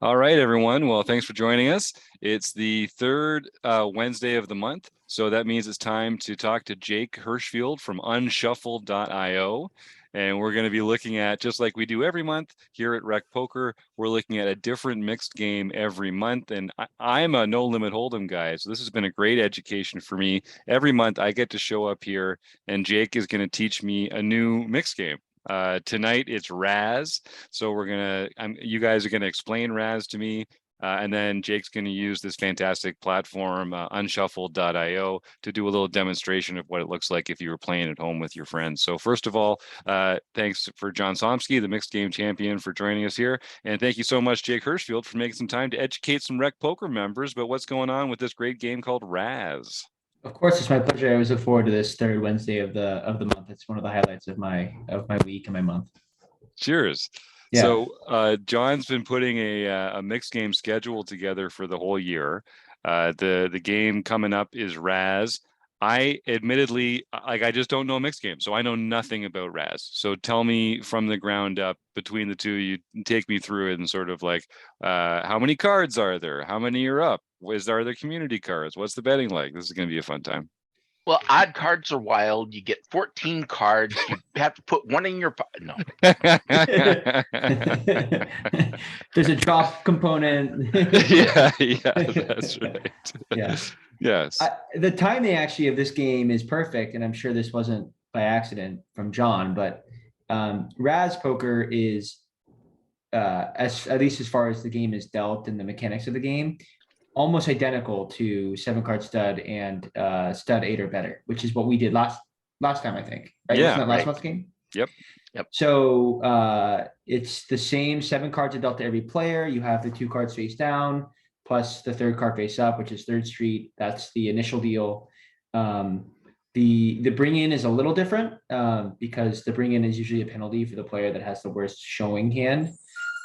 All right, everyone. Well, thanks for joining us. It's the third Wednesday of the month, so that means it's time to talk to Jake Hirschfield from Unshuffled.io. And we're going to be looking at, just like we do every month here at RecPoker, we're looking at a different mixed game every month. And I'm a no limit hold'em guy, so this has been a great education for me. Every month I get to show up here, and Jake is going to teach me a new mixed game. Tonight it's RAZZ. So you guys are gonna explain RAZZ to me, and then Jake's gonna use this fantastic platform, Unshuffled.io, to do a little demonstration of what it looks like if you were playing at home with your friends. So first of all, thanks for John Somsky, the mixed game champion, for joining us here, and thank you so much, Jake Hirschfield, for making some time to educate some RecPoker members about what's going on with this great game called RAZZ. Of course, it's my pleasure. I always look forward to this third Wednesday of the month. It's one of the highlights of my week and my month. Cheers. Yeah. So John's been putting a mixed game schedule together for the whole year. The game coming up is RAZZ. I admittedly, like, I just don't know mixed games, so I know nothing about RAZZ. So tell me from the ground up, between the two, you take me through it and sort of like, how many cards are there? How many are up? Are there community cards? What's the betting like? This is going to be a fun time. Well, odd cards are wild. You get 14 cards. You have to put one in your no. There's a drop component. yeah, that's right. Yeah. Yes. The timing actually of this game is perfect, and I'm sure this wasn't by accident from John, but RAZZ poker is at least as far as the game is dealt and the mechanics of the game, almost identical to 7 card stud and stud 8 or better, which is what we did last time, I think. Right? Yeah, Wasn't that last right. month's game? Yep. So it's the same 7 cards are dealt to every player. You have the 2 cards face down, plus the 3rd card face up, which is 3rd street. That's the initial deal. The bring in is a little different because the bring in is usually a penalty for the player that has the worst showing hand.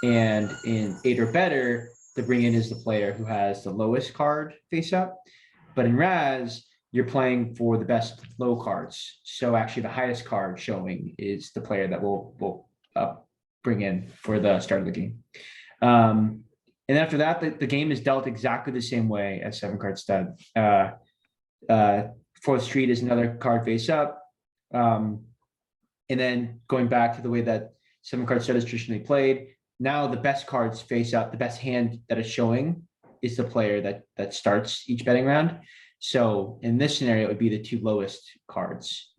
And in 8 or better, the bring in is the player who has the lowest card face up. But in RAZZ, you're playing for the best low cards. So actually the highest card showing is the player that will bring in for the start of the game. And after that, the game is dealt exactly the same way as 7 card stud. 4th street is another card face up. And then going back to the way that 7 card stud is traditionally played, now the best cards face up. The best hand that is showing is the player that starts each betting round. So in this scenario, it would be the 2 lowest cards.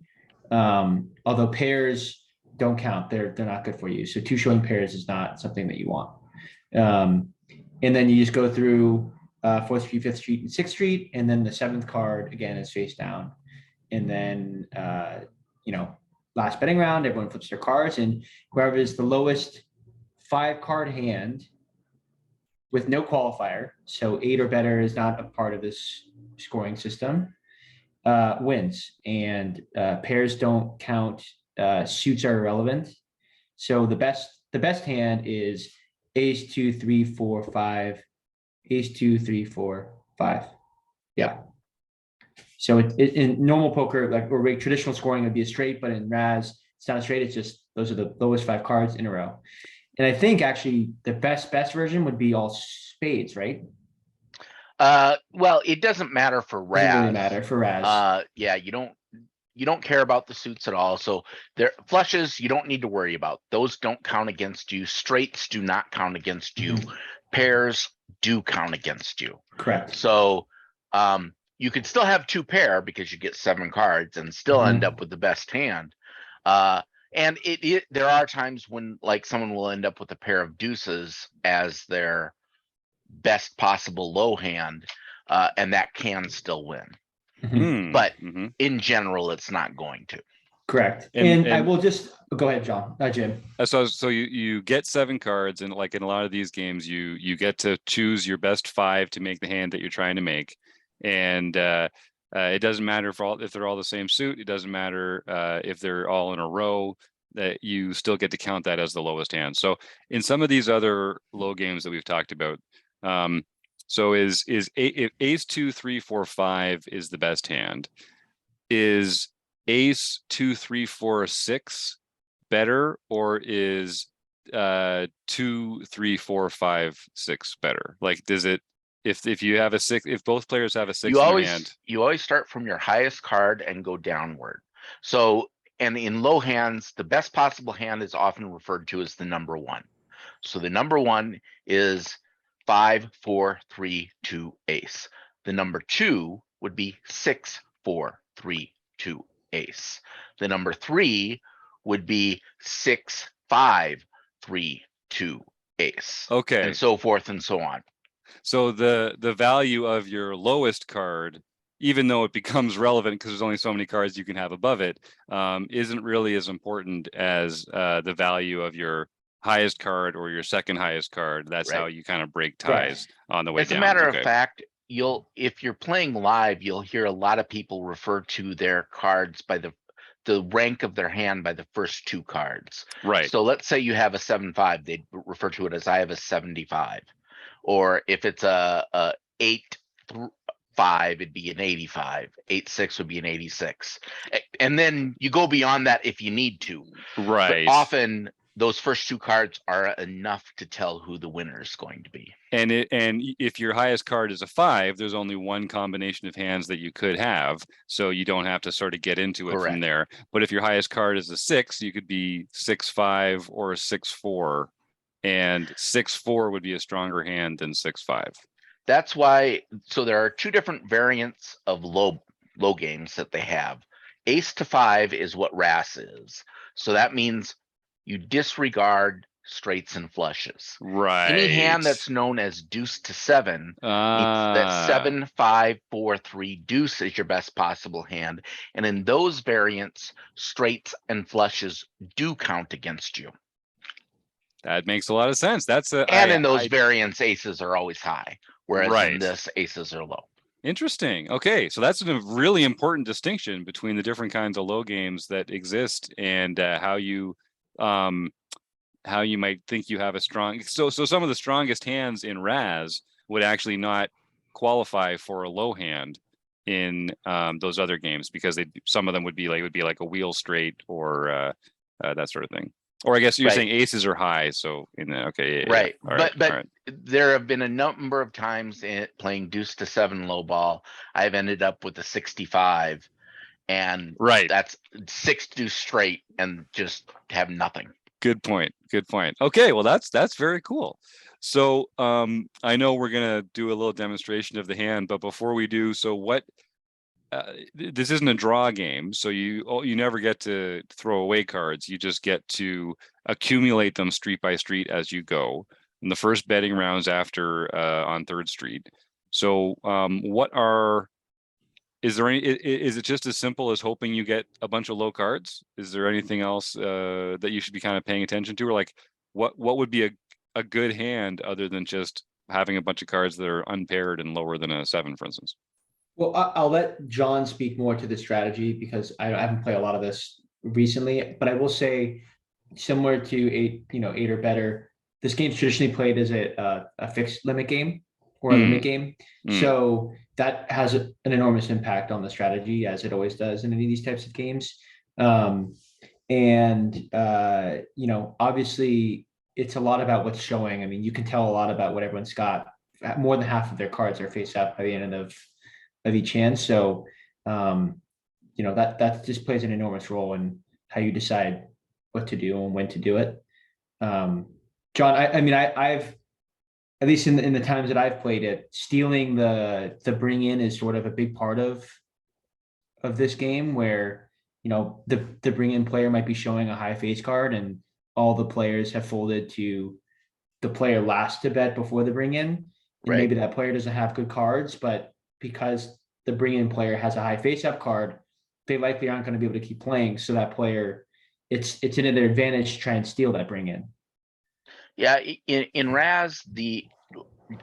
Although pairs don't count, they're not good for you. So 2 showing pairs is not something that you want. And then you just go through 4th street, 5th street, and 6th street, and then the 7th card again is face down. And then last betting round, everyone flips their cards, and whoever is the lowest 5-card hand with no qualifier, so 8 or better is not a part of this scoring system, wins. And pairs don't count. Suits are irrelevant. So the best hand is ace 2 3 4 5, ace 2 3 4 5. Yeah. So in normal poker, like, or traditional scoring, would be a straight, but in RAZZ, it's not a straight. It's just those are the lowest 5 cards in a row. And I think actually the best version would be all spades, right? Well, it doesn't matter for RAZZ. Doesn't really matter for RAZZ. Yeah, you don't care about the suits at all. So there flushes you don't need to worry about. Those don't count against you. Straights do not count against you. Pairs do count against you. Correct. So you could still have 2 pair because you get 7 cards and still end up with the best hand. And there are times when, like, someone will end up with a pair of deuces as their best possible low hand, and that can still win. But in general, it's not going to. Correct. And I will just go ahead, John. Jim. So you get 7 cards, and like in a lot of these games, you get to choose your best 5 to make the hand that you're trying to make, and it doesn't matter if they're all the same suit. It doesn't matter if they're all in a row. That you still get to count that as the lowest hand. So in some of these other low games that we've talked about, so if ace 2 3 4 5 is the best hand, is ace 2 3 4 6 better, or is 2, 3, 4, 5, 6 better? Like, does it, if you have a 6, if both players have a 6 You in their always hand? start from your highest card and go downward. So, and in low hands, the best possible hand is often referred to as the number 1. So the number 1 is 5, 4, 3, 2, ace. The number 2 would be 6, 4, 3, 2, ace. The number 3 would be 6, 5, 3, 2, ace. Okay. And so forth and so on. So the value of your lowest card, even though it becomes relevant because there's only so many cards you can have above it, isn't really as important as the value of your highest card or your second highest card. That's how you kind of break ties on the way As down. a matter of fact, if you're playing live, you'll hear a lot of people refer to their cards by the rank of their hand by the first 2 cards. Right. So let's say you have a 7-5, they'd refer to it as I have a 75. Or if it's a 8-5, it'd be an 85. 8-6 would be an 86. And then you go beyond that if you need to. Right. But often those first 2 cards are enough to tell who the winner is going to be. And if your highest card is a 5, there's only one combination of hands that you could have, so you don't have to sort of get into it from there. But if your highest card is a 6, you could be 6-5 or a 6-4, and 6-4 would be a stronger hand than 6-5. That's why. So there are 2 different variants of low games that they have. Ace to 5 is what RAZZ is. So that means you disregard straights and flushes. Right. Any hand that's known as deuce to 7 means that 7, 5, 4, 3 deuce is your best possible hand. And in those variants, straights and flushes do count against you. That makes a lot of sense. In those variants, aces are always high, whereas in this, aces are low. Interesting. Okay, so that's a really important distinction between the different kinds of low games that exist and how you might think you have a strong. So some of the strongest hands in RAZZ would actually not qualify for a low hand in those other games because some of them would be like a wheel straight or that sort of thing. Or I guess you're saying aces are high, so But there have been a number of times playing deuce to 7 low ball, I've ended up with a 65, and that's 6 deuce straight and just have nothing. Good point. Okay, well that's very cool. So I know we're gonna do a little demonstration of the hand, but before we do, so what? This isn't a draw game, so you never get to throw away cards. You just get to accumulate them street by street as you go. In the first betting rounds after on 3rd Street. So is it just as simple as hoping you get a bunch of low cards? Is there anything else that you should be kind of paying attention to, or like what would be a good hand other than just having a bunch of cards that are unpaired and lower than a 7, for instance? Well, I'll let John speak more to the strategy because I haven't played a lot of this recently, but I will say similar to 8 or better, this game's traditionally played as a fixed limit game or a limit game. So that has an enormous impact on the strategy, as it always does in any of these types of games. Obviously it's a lot about what's showing. I mean, you can tell a lot about what everyone's got. More than half of their cards are face up by the end of each hand. So, that just plays an enormous role in how you decide what to do and when to do it. John, I've, at least in the times that I've played it, stealing the bring in is sort of a big part of this game where, the bring in player might be showing a high face card and all the players have folded to the player last to bet before the bring in. And maybe that player doesn't have good cards, but because the bring in player has a high face up card, they likely aren't going to be able to keep playing. So that player, it's in their advantage to try and steal that bring in. Yeah, in RAZZ,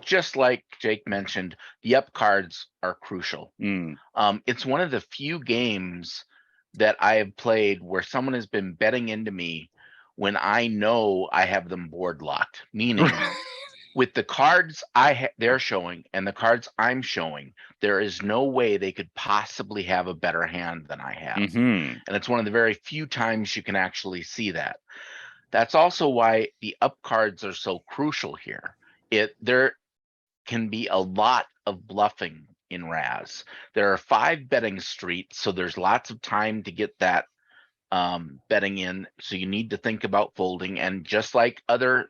just like Jake mentioned, the up cards are crucial. It's one of the few games that I have played where someone has been betting into me when I know I have them board locked, meaning with the cards they're showing and the cards I'm showing, there is no way they could possibly have a better hand than I have. And it's one of the very few times you can actually see that. That's also why the up cards are so crucial here. There can be a lot of bluffing in RAZZ. There are 5 betting streets, so there's lots of time to get that betting in. So you need to think about folding. And just like other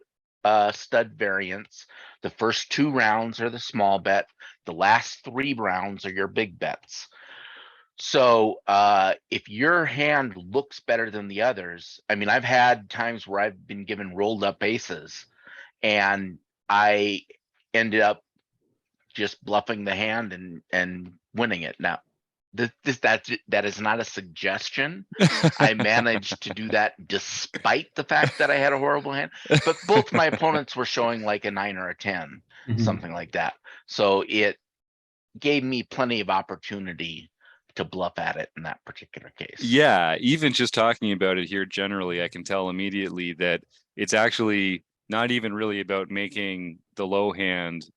stud variants, the first 2 rounds are the small bet. The last 3 rounds are your big bets. So if your hand looks better than the others, I mean, I've had times where I've been given rolled up aces and I ended up just bluffing the hand and winning it. Now, that is not a suggestion. I managed to do that despite the fact that I had a horrible hand, but both my opponents were showing like a 9 or a 10, something like that. So it gave me plenty of opportunity to bluff at it in that particular case. Yeah, even just talking about it here generally, I can tell immediately that it's actually not even really about making the low hand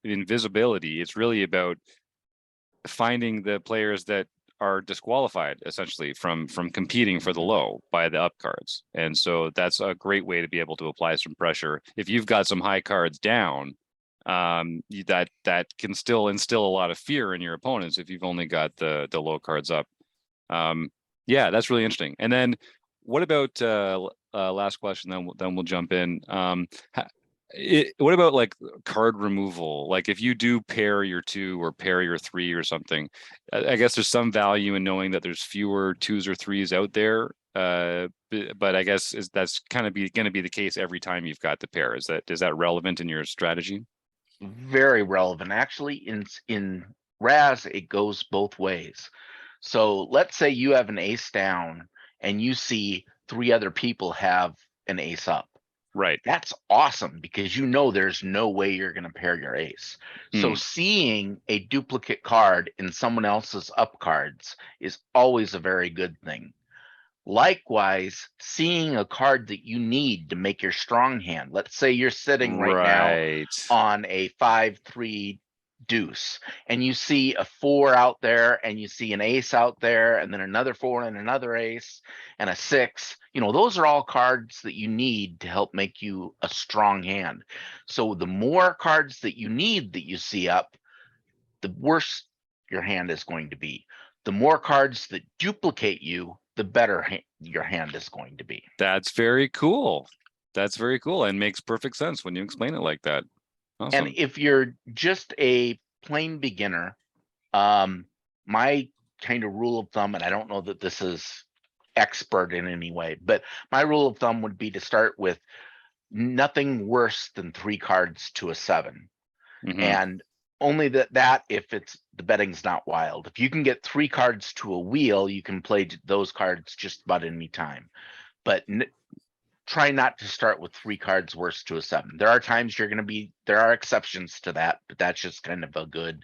invisibility. It's really about finding the players that are disqualified essentially from competing for the low by the up cards. And so that's a great way to be able to apply some pressure. If you've got some high cards down, that can still instill a lot of fear in your opponents if you've only got the low cards up. Yeah, that's really interesting. And then what about last question, then we'll jump in. What about like card removal? Like if you do pair your 2 or pair your 3 or something, I guess there's some value in knowing that there's fewer 2s or 3s out there. But I guess that's kind of going to be the case every time you've got the pair. Is that relevant in your strategy? Very relevant. Actually, in RAZZ, it goes both ways. So let's say you have an ace down and you see 3 other people have an ace up. Right. That's awesome because you know there's no way you're going to pair your ace. So seeing a duplicate card in someone else's up cards is always a very good thing. Likewise, seeing a card that you need to make your strong hand. Let's say you're sitting right now on a 5-3 deuce and you see a 4 out there and you see an ace out there and then another 4 and another ace and a 6. You know, those are all cards that you need to help make you a strong hand. So the more cards that you need that you see up, the worse your hand is going to be. The more cards that duplicate you, the better your hand is going to be. That's very cool. That's very cool and makes perfect sense when you explain it like that. Awesome. And if you're just a plain beginner, my kind of rule of thumb, and I don't know that this is expert in any way, but my rule of thumb would be to start with nothing worse than 3 cards to a 7. And only that if it's the betting's not wild. If you can get 3 cards to a wheel, you can play those cards just about any time. But try not to start with 3 cards worse to a 7. There are times there are exceptions to that, but that's just kind of a good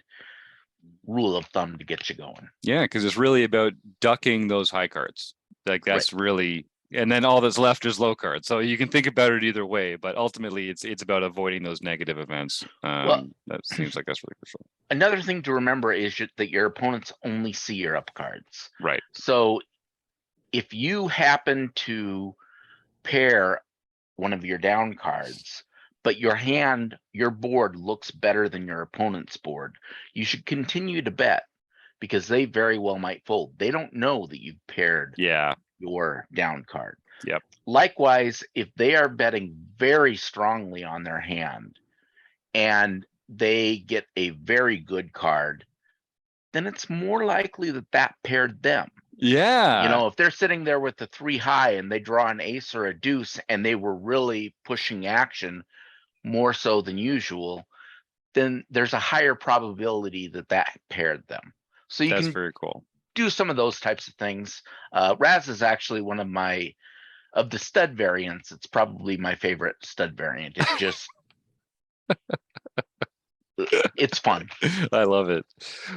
rule of thumb to get you going. Yeah, because it's really about ducking those high cards. Like that's really, and then all that's left is low cards. So you can think about it either way, but ultimately it's about avoiding those negative events. That seems like that's really crucial. Another thing to remember is that your opponents only see your up cards. Right. So if you happen to pair one of your down cards, but your board looks better than your opponent's board, you should continue to bet because they very well might fold. They don't know that you've paired your down card. Yep. Likewise, if they are betting very strongly on their hand and they get a very good card, then it's more likely that paired them. Yeah. You know, if they're sitting there with the 3 high and they draw an ace or a deuce and they were really pushing action more so than usual, then there's a higher probability that paired them. So you can very cool. Do some of those types of things. RAZZ is actually one of the stud variants. It's probably my favorite stud variant. It's just it's fun. I love it.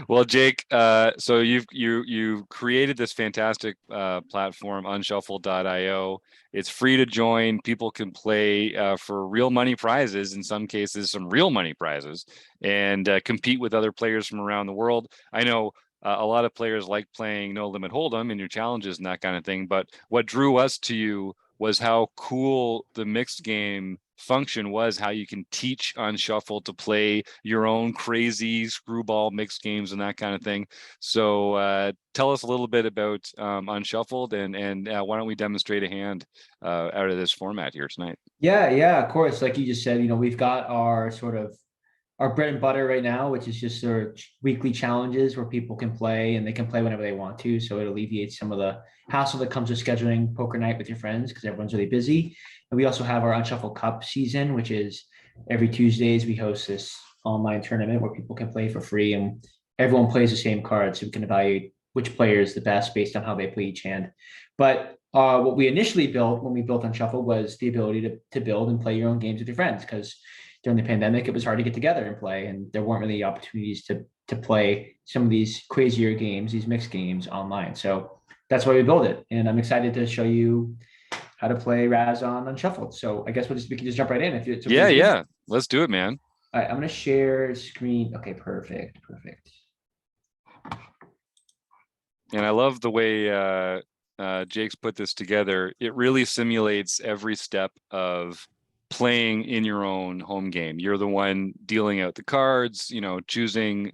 Well, Jake, so you created this fantastic platform, unshuffled.io. It's free to join. People can play for real money prizes, in some cases some real money prizes, and compete with other players from around the world. I know a lot of players like playing No Limit Hold'em and your challenges and that kind of thing, but what drew us to you was how cool the mixed game function was, how you can teach Unshuffled to play your own crazy screwball mixed games and that kind of thing. So tell us a little bit about Unshuffled, and why don't we demonstrate a hand out of this format here tonight? Yeah, of course. Like you just said, we've got our sort of our bread and butter right now, which is just sort of weekly challenges where people can play and they can play whenever they want to. So it alleviates some of the hassle that comes with scheduling poker night with your friends because everyone's really busy. And we also have our Unshuffled Cup season, which is every Tuesdays we host this online tournament where people can play for free and everyone plays the same cards, so we can evaluate which player is the best based on how they play each hand. But what we initially built when we built Unshuffled was the ability to build and play your own games with your friends, because during the pandemic, it was hard to get together and play, and there weren't really opportunities to play some of these crazier games, these mixed games online. So that's why we built it, and I'm excited to show you how to play RAZZ on Unshuffled. So I guess we can just jump right in if it's okay. Yeah, let's do it, man. All right, I'm gonna share screen. Okay, perfect. And I love the way Jake's put this together. It really simulates every step of playing in your own home game. You're the one dealing out the cards, choosing,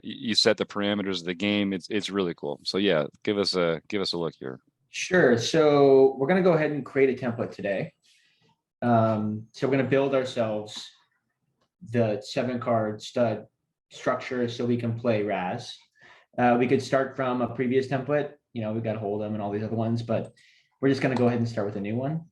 you set the parameters of the game. It's really cool. So yeah, give us a look here. Sure. So we're gonna go ahead and create a template today. So we're gonna build ourselves the 7-card stud structure so we can play RAZZ. We could start from a previous template. We got Hold'em and all these other ones, but we're just gonna go ahead and start with a new one.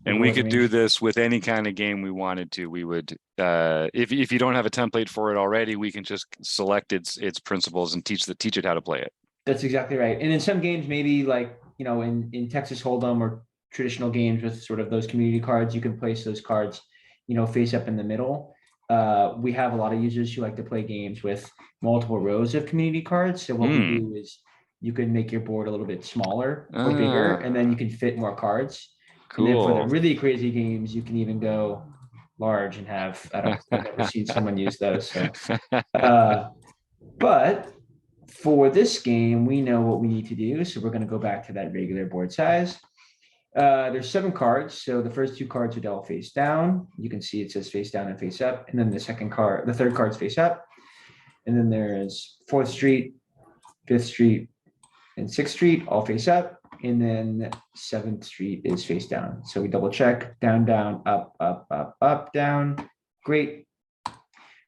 And we could do this with any kind of game we wanted to. We would, if you don't have a template for it already, we can just select its principles and teach it how to play it. That's exactly right. And in some games, maybe like, in Texas Hold'em or traditional games with sort of those community cards, you can place those cards, face up in the middle. We have a lot of users who like to play games with multiple rows of community cards. So what we do is you can make your board a little bit smaller or bigger, and then you can fit more cards. Cool. And then for the really crazy games, you can even go large and have, I've never seen someone use those. So. But for this game, we know what we need to do. So we're going to go back to that regular board size. There's 7 cards. So the first 2 cards are dealt face down. You can see it says face down and face up. And then the third card's face up. And then there's 4th Street, 5th Street, and 6th Street, all face up. And then 7th Street is face down. So we double check, down, down, up, down. Great.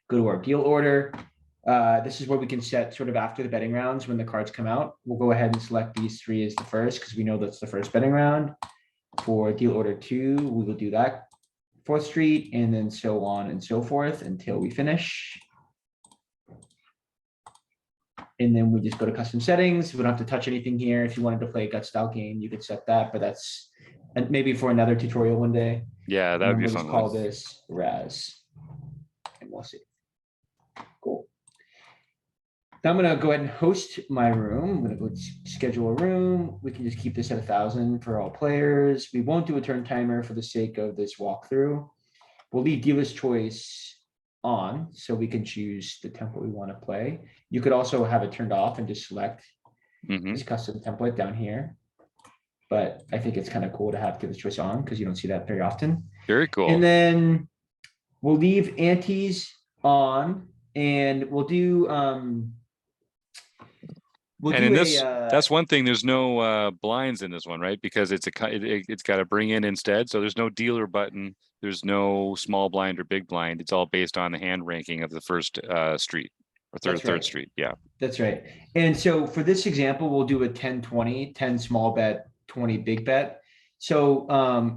Go to our deal order. This is where we can set sort of after the betting rounds when the cards come out. We'll go ahead and select these 3 as the first because we know that's the first betting round. For deal order 2, we will do that 4th Street, and then so on and so forth until we finish. And then we just go to custom settings. We don't have to touch anything here. If you wanted to play a gut style game, you could set that, but that's maybe for another tutorial one day. Yeah, that would be fun. We'll call this RAZZ, and we'll see. Cool. Now I'm going to go ahead and host my room. I'm going to go schedule a room. We can just keep this at 1,000 for all players. We won't do a turn timer for the sake of this walkthrough. We'll leave dealer's choice on so we can choose the template we want to play. You could also have it turned off and just select this custom template down here. But I think it's kind of cool to have dealer's choice on because you don't see that very often. Very cool. And then we'll leave antes on, and we'll do that's one thing. There's no blinds in this one, right? Because it's got to bring in instead. So there's no dealer button. There's no small blind or big blind. It's all based on the hand ranking of the first street or third street. Yeah, that's right. And so for this example, we'll do a 10-20, 10 small bet, 20 big bet. So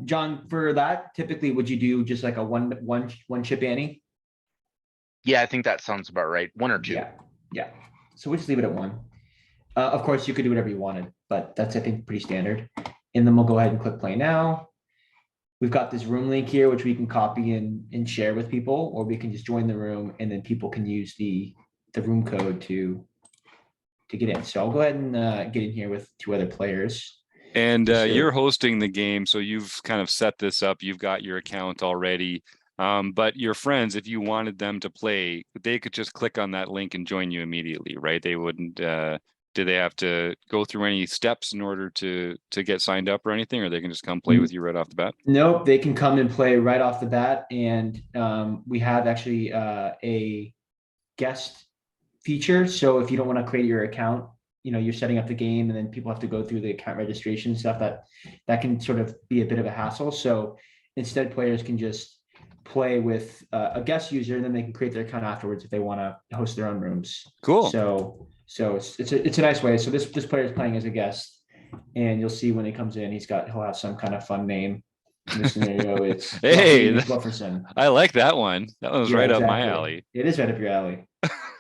John, for that, typically would you do just like a one chip ante? Yeah, I think that sounds about right. 1 or 2. Yeah. So we'll just leave it at 1. Of course, you could do whatever you wanted, but that's, I think, pretty standard. And then we'll go ahead and click play now. We've got this room link here, which we can copy and share with people, or we can just join the room and then people can use the room code to get in. So I'll go ahead and get in here with 2 other players. And you're hosting the game, so you've kind of set this up. You've got your account already. But your friends, if you wanted them to play, they could just click on that link and join you immediately, right? They wouldn't do they have to go through any steps in order to get signed up or anything, or they can just come play with you right off the bat? Nope, they can come and play right off the bat. And we have actually a guest feature. So if you don't want to create your account, you're setting up the game and then people have to go through the account registration stuff, that can sort of be a bit of a hassle. So instead, players can just play with a guest user, and then they can create their account afterwards if they want to host their own rooms. Cool. So it's a nice way. So this player is playing as a guest, and you'll see when he comes in, he'll have some kind of fun name. In this scenario, it's Hey, Lufferson. I like that one. That one was right up my alley. It is right up your alley.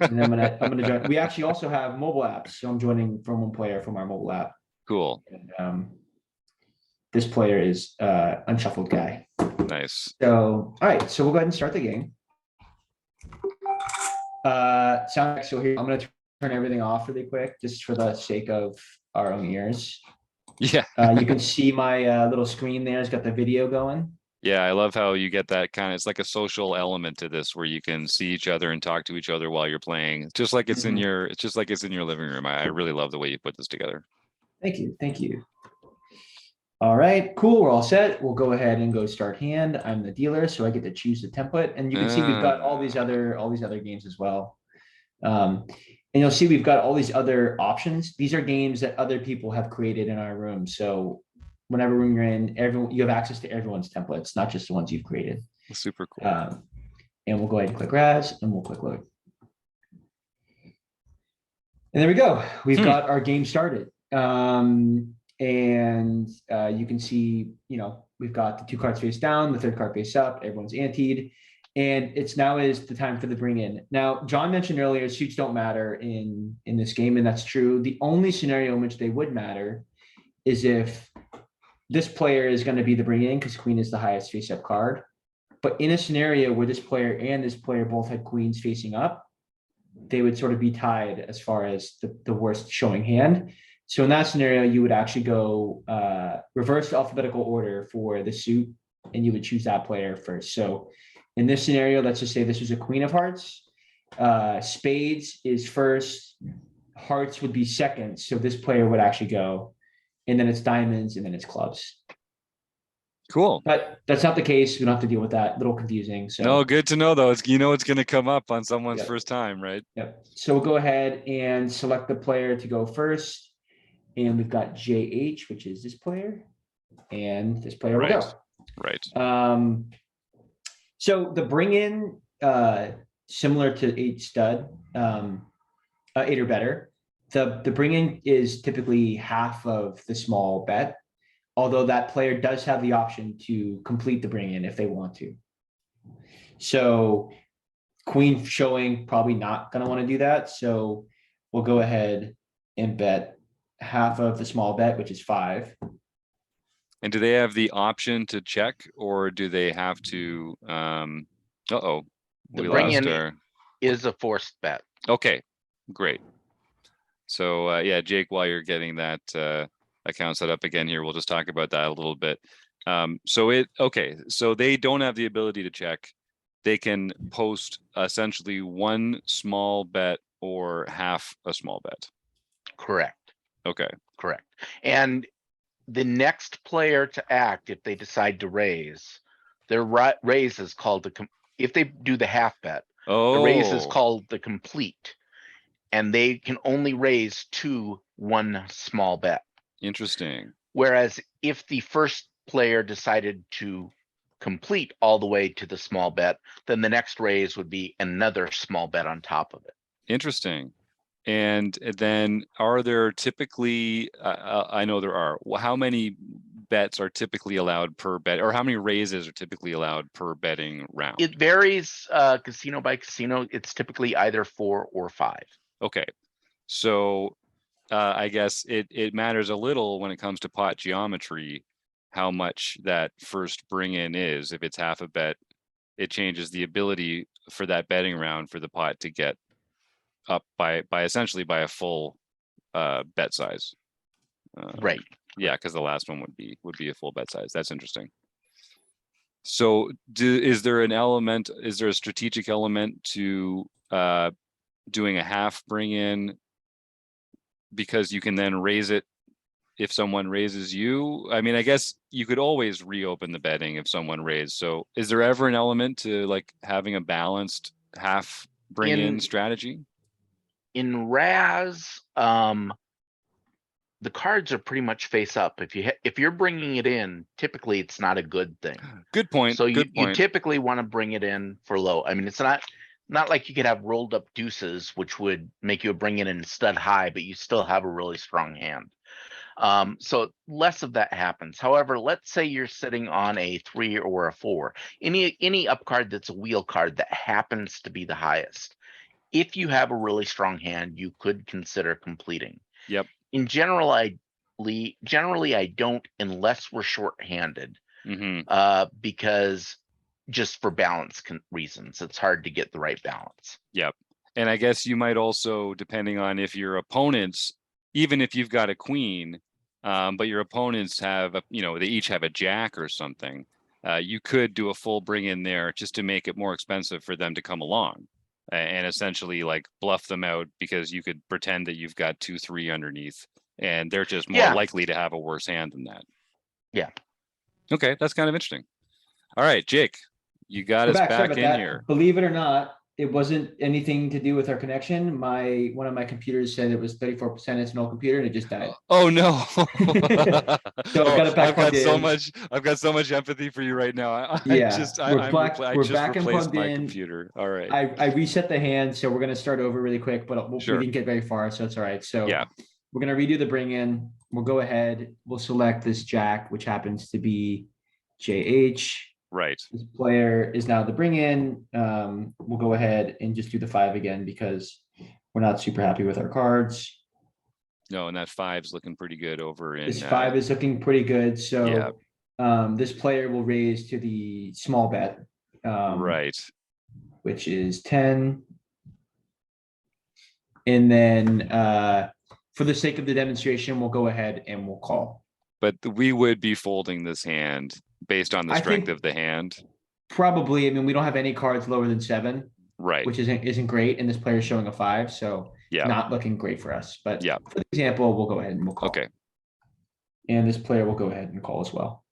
And I'm gonna join. We actually also have mobile apps, so I'm joining from one player from our mobile app. Cool. And, this player is Unshuffled guy. Nice. So, all right, so we'll go ahead and start the game. So here, I'm going to turn everything off really quick, just for the sake of our own ears. Yeah. You can see my little screen there. It's got the video going. Yeah, I love how you get that kind of, it's like a social element to this where you can see each other and talk to each other while you're playing. It's just like it's in your, it's just like it's in your living room. I really love the way you put this together. Thank you. Thank you. All right, cool. We're all set. We'll go ahead and go start hand. I'm the dealer, so I get to choose the template. And you can see we've got all these other games as well. And you'll see we've got all these other options. These are games that other people have created in our room. So whenever room you're in, you have access to everyone's templates, not just the ones you've created. Super cool. And we'll go ahead and click RAZZ, and we'll click load. And there we go. We've got our game started. And you can see, we've got the 2 cards face down, the 3rd card face up, everyone's anteed, and it's now is the time for the bring in. Now, John mentioned earlier, suits don't matter in this game, and that's true. The only scenario in which they would matter is if this player is going to be the bring in because queen is the highest face up card. But in a scenario where this player and this player both had queens facing up, they would sort of be tied as far as the worst showing hand. So in that scenario, you would actually go reverse alphabetical order for the suit, and you would choose that player first. So in this scenario, let's just say this was a queen of hearts. Spades is first, hearts would be second. So this player would actually go, and then it's diamonds, and then it's clubs. Cool. But that's not the case. We don't have to deal with that. A little confusing. So no, good to know though. It's it's going to come up on someone's first time, right? Yep. So we'll go ahead and select the player to go first. And we've got JH, which is this player, and this player will go. Right. So the bring in, similar to 8 stud, 8 or better, the bring in is typically half of the small bet, although that player does have the option to complete the bring in if they want to. So queen showing, probably not going to want to do that. So we'll go ahead and bet half of the small bet, which is 5. And do they have the option to check, or do they have to The bring in is a forced bet. Okay, great. So yeah, Jake, while you're getting that account set up again here, we'll just talk about that a little bit. So they don't have the ability to check. They can post essentially 1 small bet or half a small bet. Correct. Okay. Correct. And the next player to act, if they decide to raise, their raise is called if they do the half bet, the raise is called the complete, and they can only raise to 1 small bet. Interesting. Whereas if the first player decided to complete all the way to the small bet, then the next raise would be another small bet on top of it. Interesting. And then are there typically, I know there are, how many bets are typically allowed per bet, or how many raises are typically allowed per betting round? It varies casino by casino. It's typically either 4 or 5. Okay. So I guess it matters a little when it comes to pot geometry, how much that first bring in is. If it's half a bet, it changes the ability for that betting round for the pot to get up by essentially by a full bet size. Right. Yeah, because the last one would be a full bet size. That's interesting. So is there a strategic element to doing a half bring in because you can then raise it if someone raises you. I mean, I guess you could always reopen the betting if someone raised. So is there ever an element to like having a balanced half bring in strategy? In RAZZ, the cards are pretty much face up. If you're bringing it in, typically it's not a good thing. Good point. So you Good point. typically want to bring it in for low. I mean, it's not like you could have rolled up deuces, which would make you bring it in stud high, but you still have a really strong hand. So less of that happens. However, let's say you're sitting on a 3 or a 4, any up card that's a wheel card that happens to be the highest. If you have a really strong hand, you could consider completing. Yep. In general, generally I don't, unless we're short-handed, because just for balance reasons, it's hard to get the right balance. Yep. And I guess you might also, depending on if your opponents, even if you've got a queen, but your opponents have, they each have a jack or something, you could do a full bring in there just to make it more expensive for them to come along and essentially like bluff them out, because you could pretend that you've got 2-3 underneath and they're just more likely to have a worse hand than that. Yeah. Okay. That's kind of interesting. All right, Jake, you got us back in here. Believe it or not, it wasn't anything to do with our connection. One of my computers said it was 34%. It's an old computer and it just died. Oh no! So I've got so much empathy for you right now. I just replaced my computer. All right. I reset the hand, so we're gonna start over really quick, but we didn't get very far, so it's all right. So we're gonna redo the bring in. We'll go ahead. We'll select this jack, which happens to be JH. Right. This player is now the bring in. We'll go ahead and just do the 5 again because we're not super happy with our cards. No, and that 5's looking pretty good over in. This 5 is looking pretty good. So this player will raise to the small bet. Right. Which is 10. And then for the sake of the demonstration, we'll go ahead and we'll call. But we would be folding this hand based on the strength of the hand. Probably. I mean, we don't have any cards lower than 7. Right. Which isn't great. And this player is showing a 5. So not looking great for us. But for example, we'll go ahead and we'll call. Okay. And this player will go ahead and call as well.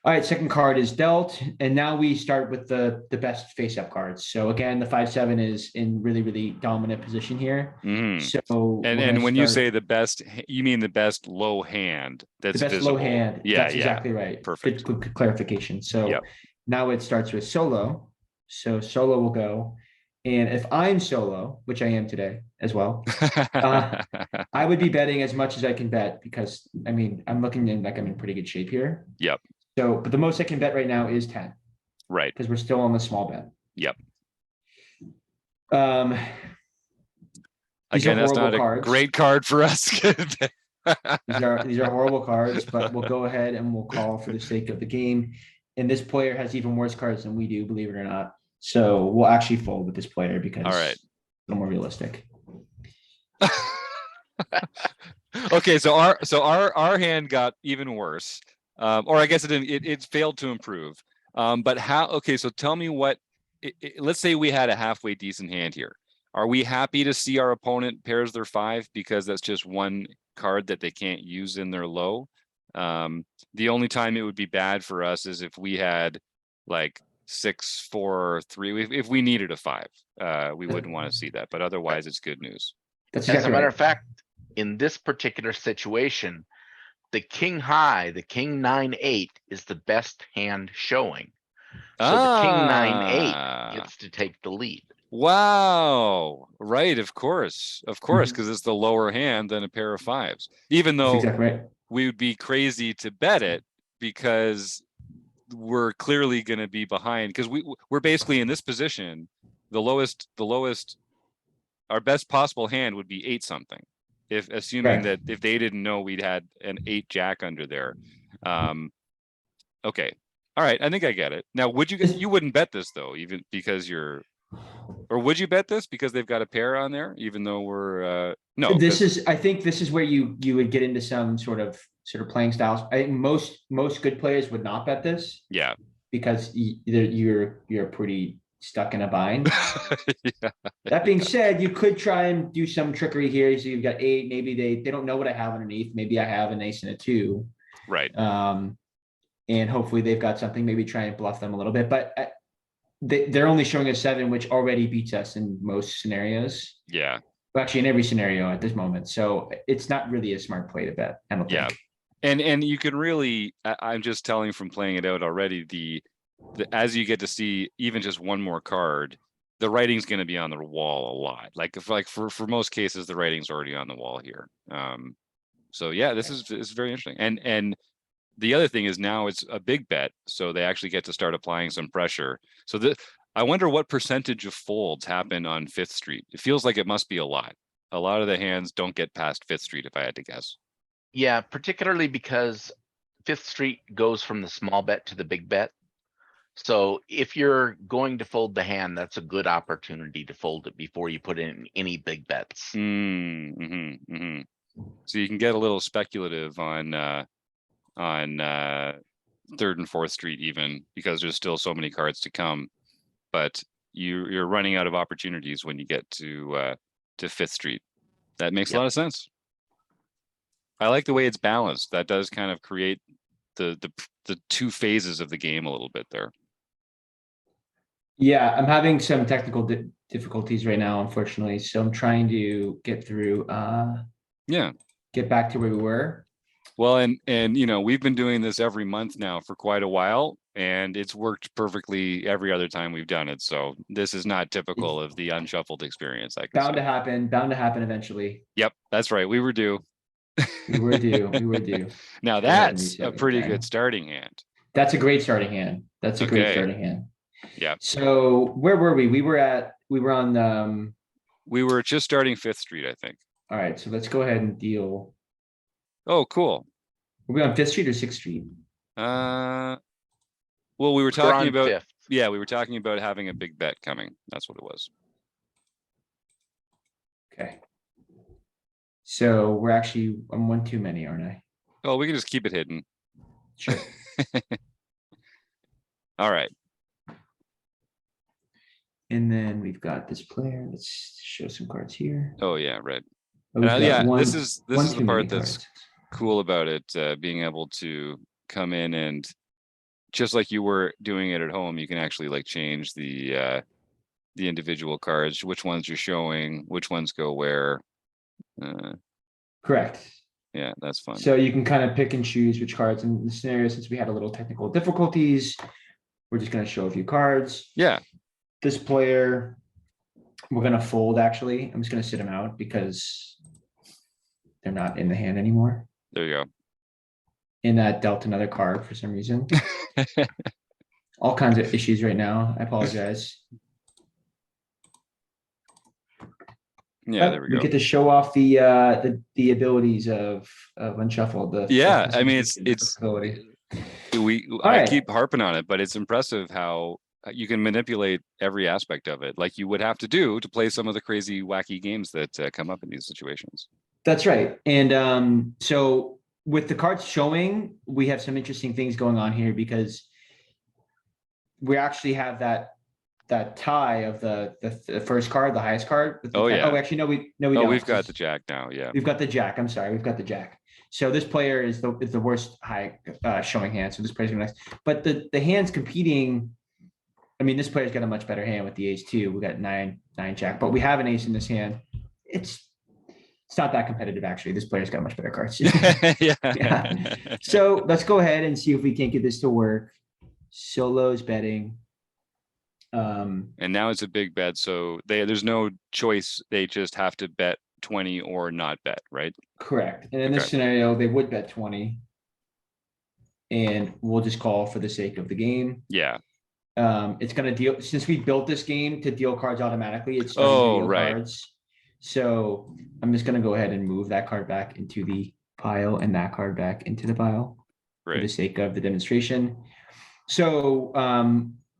All right, second card is dealt. And now we start with the best face-up cards. So again, the 5-7 is in really, really dominant position here. So and when you say the best, you mean the best low hand that's the best visible. low hand. Yeah, that's exactly right. Perfect. Good clarification. So now it starts with solo. So solo will go. And if I'm solo, which I am today as well, I would be betting as much as I can bet because, I mean, I'm looking like I'm in pretty good shape here. Yep. So, but the most I can bet right now is 10. Right. Because we're still on the small bet. Yep. Again, that's not a great card for us. These are horrible cards, but we'll go ahead and we'll call for the sake of the game. And this player has even worse cards than we do, believe it or not. So we'll actually fold with this player because it's a little more realistic. Okay, so our hand got even worse. Or I guess it failed to improve. But how? Okay, so tell me let's say we had a halfway decent hand here. Are we happy to see our opponent pairs their 5 because that's just one card that they can't use in their low? The only time it would be bad for us is if we had like 6, 4, 3. If we needed a 5, we wouldn't want to see that. But otherwise, it's good news. As a matter of fact, in this particular situation, the king high, the king 9-8 is the best hand showing. So the king 9-8 gets to take the lead. Wow. Right. Of course, because it's the lower hand than a pair of 5s, even though we would be crazy to bet it because we're clearly going to be behind because we're basically in this position. The lowest, our best possible hand would be 8 something. If assuming that if they didn't know we'd had an 8 jack under there. Okay. All right. I think I get it. Now, you wouldn't bet this though, even because or would you bet this because they've got a pair on there, even though we're no. I think this is where you would get into some sort of playing styles. I think most good players would not bet this. Yeah. Because you're a pretty stuck in a bind. Yeah. That being said, you could try and do some trickery here. So you've got 8. Maybe they don't know what I have underneath. Maybe I have an ace and a 2. Right. And hopefully they've got something. Maybe try and bluff them a little bit. But they're only showing a 7, which already beats us in most scenarios. Yeah. Well, actually, in every scenario at this moment. So it's not really a smart play to bet. I don't Yeah. think. And you can really, I'm just telling you from playing it out already, the as you get to see even just one more card, the writing's going to be on the wall a lot. Like for most cases, the writing's already on the wall here. So yeah, this is very interesting. And the other thing is now it's a big bet, so they actually get to start applying some pressure. So I wonder what percentage of folds happen on Fifth Street. It feels like it must be a lot. A lot of the hands don't get past Fifth Street, if I had to guess. Yeah, particularly because Fifth Street goes from the small bet to the big bet. So if you're going to fold the hand, that's a good opportunity to fold it before you put in any big bets. So you can get a little speculative on Third and Fourth Street, even because there's still so many cards to come. But you're running out of opportunities when you get to Fifth Street. That makes a lot of sense. I like the way it's balanced. That does kind of create the two phases of the game a little bit there. Yeah, I'm having some technical difficulties right now, unfortunately. So I'm trying to get through. Get back to where we were. Well, and you know, we've been doing this every month now for quite a while, and it's worked perfectly every other time we've done it. So this is not typical of the Unshuffled experience. I can Bound say. bound to happen eventually. Yep, that's right. We were due. We were due. Now that's a pretty good starting hand. That's a great starting hand. That's a great starting hand. Yeah. So where were we? We were on we were just starting Fifth Street, I think. All right, so let's go ahead and deal. Oh, cool. Were we on Fifth Street or Sixth Street? Well, we were talking about Fifth. Yeah, we were talking about having a big bet coming. That's what it was. Okay. So I'm one too many, aren't I? Oh, we can just keep it hidden. Sure. All right. And then we've got this player. Let's show some cards here. Oh yeah, red. Oh, this is the part that's cards. cool about it, being able to come in and just like you were doing it at home, you can actually like change the individual cards, which ones you're showing, which ones go where. Correct. Yeah, that's fun. So you can kind of pick and choose which cards in the scenario. Since we had a little technical difficulties, we're just going to show a few cards. Yeah. This player, we're going to fold, actually. I'm just going to sit them out because they're not in the hand anymore. There you go. And that dealt another card for some reason. All kinds of issues right now. I apologize. Yeah, there we go. We get to show off the abilities of Unshuffled. I mean, it's I keep harping on it, but it's impressive how you can manipulate every aspect of it, like you would have to do to play some of the crazy, wacky games that come up in these situations. That's right. And so with the cards showing, we have some interesting things going on here because we actually have that tie of the first card, the highest card. Oh yeah. Oh, actually, no, we don't. We've got the jack now. Yeah. We've got the jack. I'm sorry. We've got the jack. So this player is the worst high showing hand. So this player's gonna next. But the hands competing. I mean, this player's got a much better hand with the ace too. We got nine jack, but we have an ace in this hand. It's not that competitive actually. This player's got much better cards. Yeah. So let's go ahead and see if we can't get this to work. Solo's betting. And now it's a big bet, so there's no choice. They just have to bet 20 or not bet, right? Correct. And in this scenario, they would bet 20. And we'll just call for the sake of the game. Yeah. It's going to deal, since we built this game to deal cards automatically, it's starting to deal cards. So I'm just going to go ahead and move that card back into the pile and that card back into the pile for the sake of the demonstration. So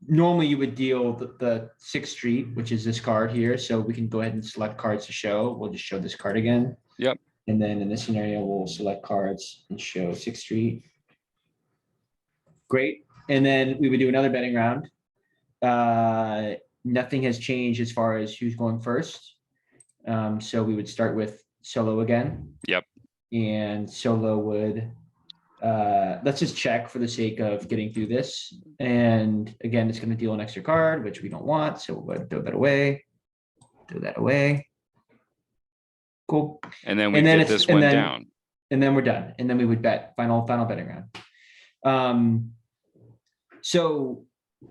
normally you would deal the Sixth Street, which is this card here. So we can go ahead and select cards to show. We'll just show this card again. Yep. And then in this scenario, we'll select cards and show Sixth Street. Great. And then we would do another betting round. nothing has changed as far as who's going first. So we would start with Solo again. Yep. And Solo would, let's just check for the sake of getting through this. And again, it's going to deal an extra card, which we don't want. So we'll throw that away. Throw that away. Cool. And then we get this one down. And then we're done. And then we would bet final betting round. So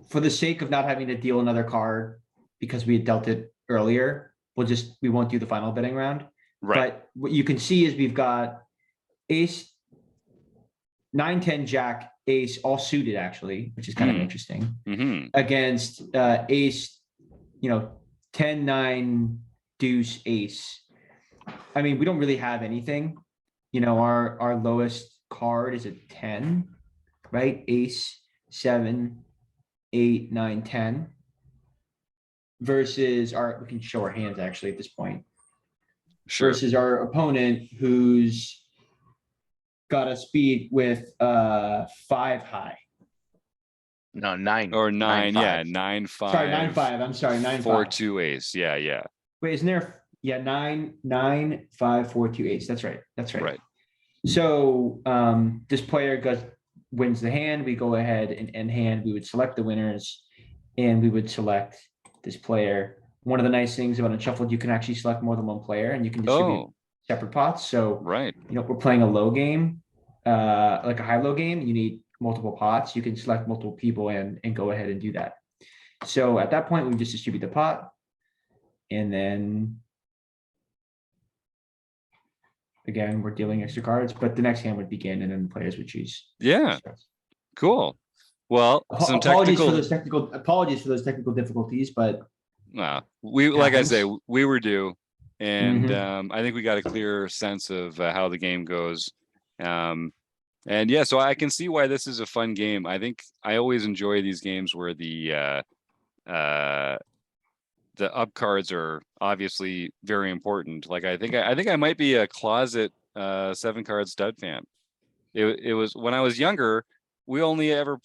for the sake of not having to deal another card because we had dealt it earlier, we won't do the final betting round. Right. But what you can see is we've got ace, 9, 10, jack, ace, all suited actually, which is kind of interesting. Against ace, 10, 9, deuce, ace. I mean, we don't really have anything. Our lowest card is a 10, right? Ace, 7, 8, 9, 10. Versus we can show our hands actually at this point. Sure. Versus our opponent who's got a speed with 5 high. No, 9 or 9. 9, Yeah, 9, 5. Sorry, 9, 5. I'm sorry, 9, 4, 5. 2 ace. Yeah. Wait, isn't there? Yeah, 9, 5, 4, 2 ace. That's right. Right. So this player wins the hand. We go ahead and end hand. We would select the winners, and we would select this player. One of the nice things about Unshuffled, you can actually select more than one player, and you can distribute separate pots. So right. We're playing a low game, like a high-low game. You need multiple pots. You can select multiple people and go ahead and do that. So at that point, we just distribute the pot, and then again, we're dealing extra cards, but the next hand would begin, and then the players would choose. Yeah. Cool. Well, some apologies technical for those technical difficulties, but like I say, we were due, and I think we got a clear sense of how the game goes. And yeah, so I can see why this is a fun game. I think I always enjoy these games where the up cards are obviously very important. Like I think I might be a closet 7-card stud fan. It was when I was younger. We only ever,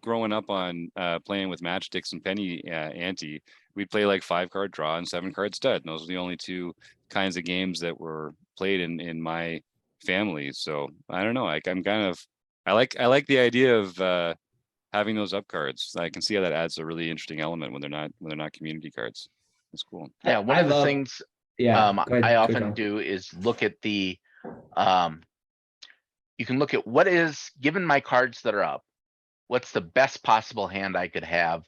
growing up on playing with matchsticks and penny ante, we'd play like 5-card draw and 7-card stud. And those were the only two kinds of games that were played in my family. So I don't know. Like I like the idea of having those up cards. I can see how that adds a really interesting element when they're not community cards. It's cool. Yeah, one of the things I often do is look at the you can look at what is, given my cards that are up, what's the best possible hand I could have?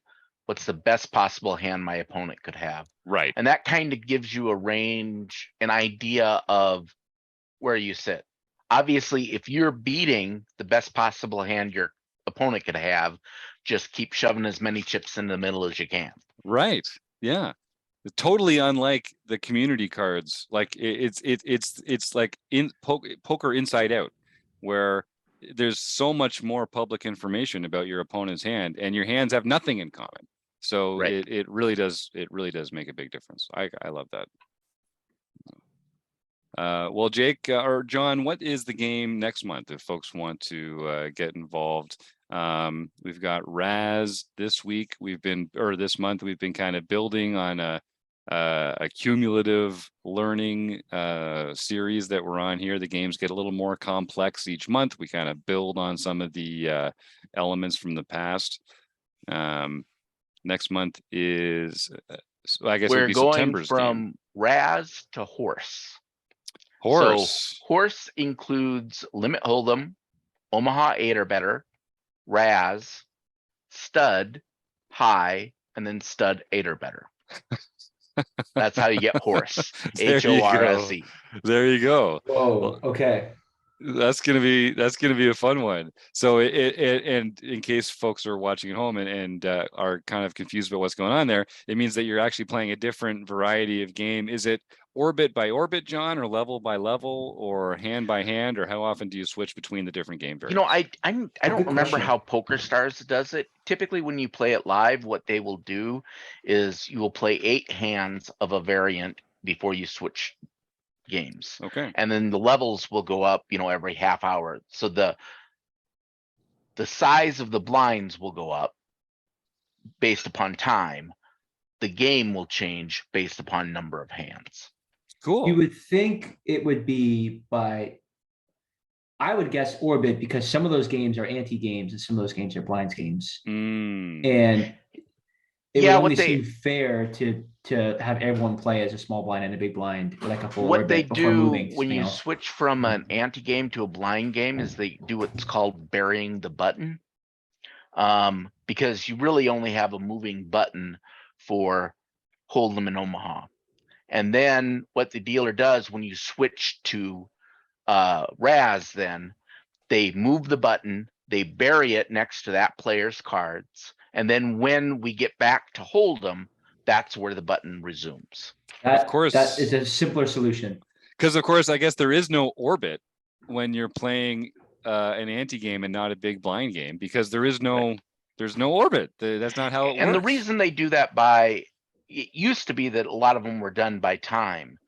What's the best possible hand my opponent could have? Right. And that kind of gives you a range, an idea of where you sit. Obviously, if you're beating the best possible hand your opponent could have, just keep shoving as many chips in the middle as you can. Right. Yeah. Totally unlike the community cards. Like it's like in poker inside out, where there's so much more public information about your opponent's hand, and your hands have nothing in common. So it really does make a big difference. I love that. Well, Jake or John, what is the game next month if folks want to get involved? We've got RAZZ this week. This month we've been kind of building on a cumulative learning series that we're on here. The games get a little more complex each month. We kind of build on some of the elements from the past. Next month is, I guess we're it'd be going September's from game. RAZZ to horse. Horse. So horse includes limit hold'em, Omaha 8 or better, RAZZ, stud, high, and then stud 8 or better. That's how you get horse. HORSE. There you go. Whoa. Okay. That's gonna be a fun one. So and in case folks are watching at home and are kind of confused about what's going on there, it means that you're actually playing a different variety of game. Is it orbit by orbit, John, or level by level, or hand by hand, or how often do you switch between the different game variants? I don't remember how PokerStars does it. Typically, when you play it live, what they will do is you will play 8 hands of a variant before you switch games. Okay. And then the levels will go up, every half hour. So the size of the blinds will go up based upon time, the game will change based upon number of hands. Cool. You would think it would be by, I would guess orbit, because some of those games are anti-games and some of those games are blinds games. Mm. And it Yeah, would only what they- seem fair to have everyone play as a small blind and a big blind, like a full What they orbit before do moving to when something you else. switch from an anti-game to a blind game is they do what's called burying the button. Because you really only have a moving button for Hold'em and Omaha. And then what the dealer does when you switch to RAZZ, then they move the button, they bury it next to that player's cards, and then when we get back to Hold'em, that's where the button resumes. That, Of course. that is a simpler solution. Because of course, I guess there is no orbit when you're playing an anti-game and not a big blind game, because there's no orbit. That's not how it works. And the reason they do that by, it used to be that a lot of them were done by time,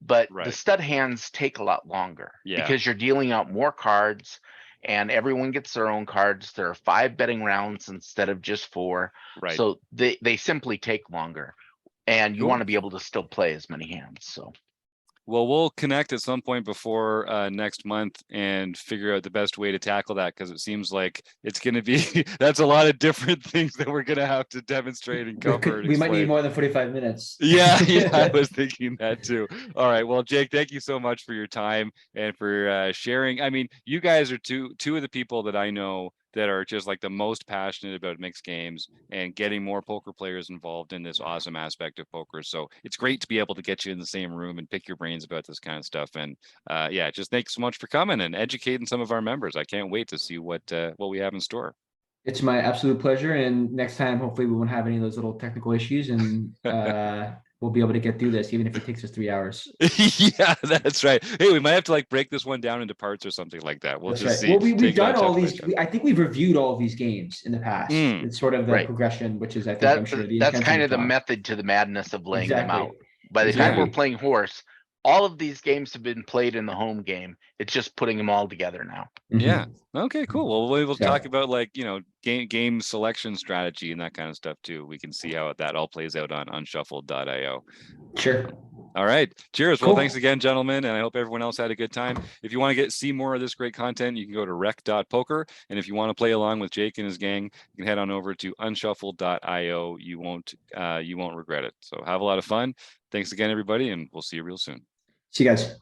but the Right. stud hands take a lot longer Yeah. because you're dealing out more cards and everyone gets their own cards. There are 5 betting rounds instead of just 4. Right. So they simply take longer, and you Cool. want to be able to still play as many hands. So Well, we'll connect at some point before next month and figure out the best way to tackle that, because it seems like it's going to be that's a lot of different things that we're going to have to demonstrate and cover. And We might need explain. more than 45 minutes. Yeah, I was thinking that too. All right, well, Jake, thank you so much for your time and for sharing. I mean, you guys are two of the people that I know that are just like the most passionate about mixed games and getting more poker players involved in this awesome aspect of poker. So it's great to be able to get you in the same room and pick your brains about this kind of stuff. And yeah, just thanks so much for coming and educating some of our members. I can't wait to see what we have in store. It's my absolute pleasure. And next time, hopefully we won't have any of those little technical issues, and we'll be able to get through this, even if it takes us 3 hours. Yeah, that's right. Hey, we might have to like break this one down into parts or something like that. We'll That's just right. see. Well, we've Take it done on all chapter by these. chapter. I think we've reviewed all of these games in the past. Mm. It's sort of the Right. progression, which is, I think, I'm sure the that's intention kind of the talk. method to the madness of laying them Exactly. out. By the time we're Exactly. playing horse, all of these games have been played in the home game. It's just putting them all together now. Yeah. Okay, cool. Well, we'll So- talk about like, game selection strategy and that kind of stuff too. We can see how that all plays out on unshuffled.io. Sure. All right. Cheers. Well, Cool. thanks again, gentlemen. And I hope everyone else had a good time. If you want to see more of this great content, you can go to rec.poker. And if you want to play along with Jake and his gang, you can head on over to unshuffled.io. You won't regret it. So have a lot of fun. Thanks again, everybody, and we'll see you real soon. See you guys.